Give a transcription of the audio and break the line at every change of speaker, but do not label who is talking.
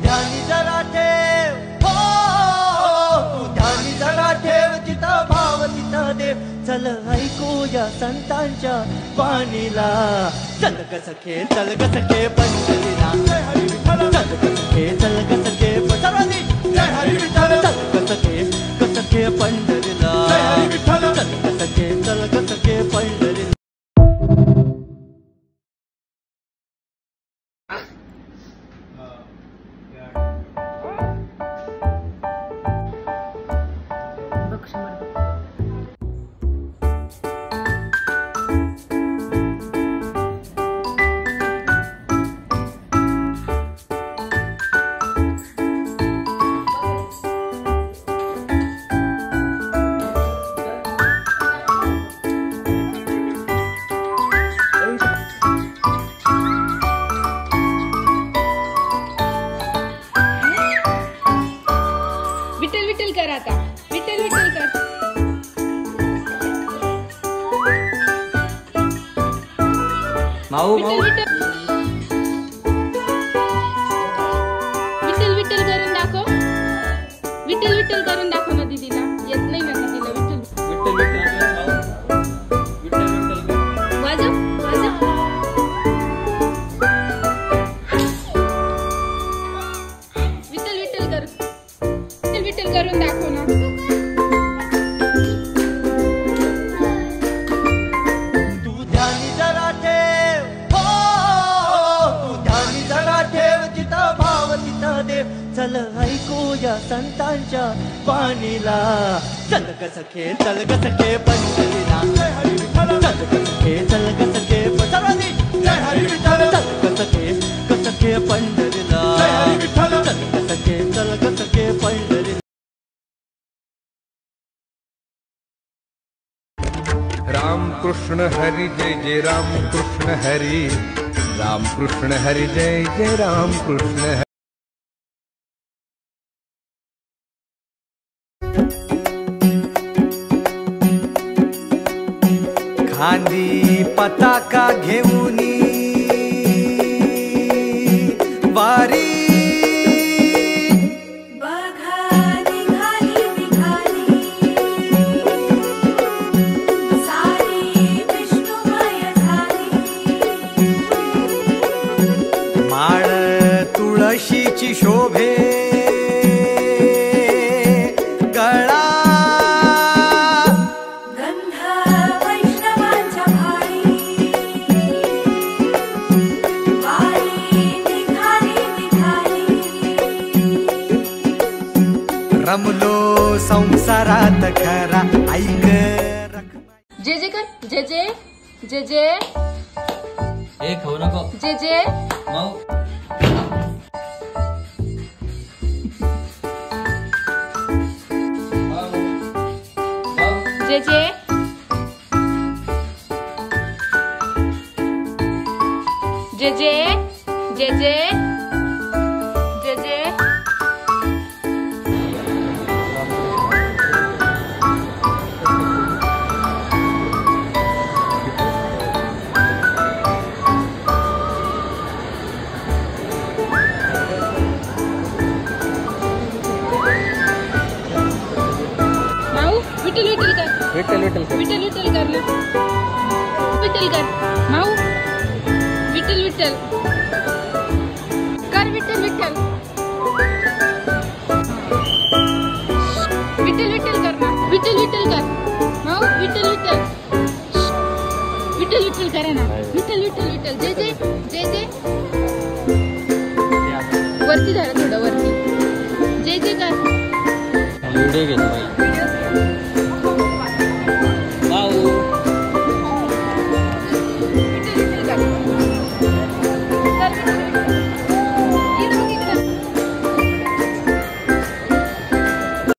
ध्यानी जरा ठेव, हो तू ध्यानी जरा ठेव, जिथं भाव तिथं देव. चल ऐकूया संतांच्या वाणीला, चल ग सखे चल ग सखे पंढरीला. जय हरी विठ्ठल. चल ग सखे चल ग सखे सर्वांनी जय हरी विठ्ठल. चल ग सखे पंढरीला. जय हरी विठ्ठल. चल ग सखे पंढरीला.
विठ्ठल विठ्ठल कर आता, विठ्ठल विठ्ठल कर.
माऊ माऊ
विठ्ठल विठ्ठल करून दाखव. विठ्ठल विठ्ठल करून दाखव ना दीदीला. येत नाही ना दीदीला विठ्ठल.
विठ्ठल
वाजव वाजव. विठ्ठल विठ्ठल कर. विठ्ठल विठ्ठल करून दाखव ना.
तू ध्यानी जरा ठेव, हो तू ध्यानी जरा ठेव, जिथं भाव तिथं देव. चल ऐकूया संतांच्या वाणीला, चल ग सखे चल ग सखे पंढरीला. जय हरी विठ्ठल. चल ग सखे चल ग सखे सर्वांनी जय हरी विठ्ठल. चल ग सखे पंढरीला. जय हरी विठ्ठल. चल ग सखे पंढरीला.
राम कृष्ण हरी जय जय राम कृष्ण हरी. राम कृष्ण हरी जय जय राम कृष्ण हरी.
खांदी पताका घेऊनी वारी, माळ तुळशीची शोभे, गळा
गंध वैष्णवांच्या भाळी, वारी निघाली निघाली.
रमलो संसारात खरा ऐक.
जे जे कर. जे जे जे जे
हे खाऊ नको.
जे जे
माऊ
जे जे जे जे जे जे जे जे. माऊ विठ्ठल विठ्ठल कर.
विठ्ठल विठ्ठल
विठ्ठल विठ्ठल कर ना. विठ्ठल कर. माऊ विठ्ठल विठ्ठल कर. विठ्ठल विठ्ठल विठ्ठल विठ्ठल कर ना. विठ्ठल विठ्ठल कर. माऊ विठ्ठल विठ्ठल. विठ्ठल विठ्ठल करा ना. विठ्ठल विठ्ठल विठ्ठल. जे जे जे जे वरती धरा थोडं वरती. जे जे कर.
व्हिडिओ घेतो.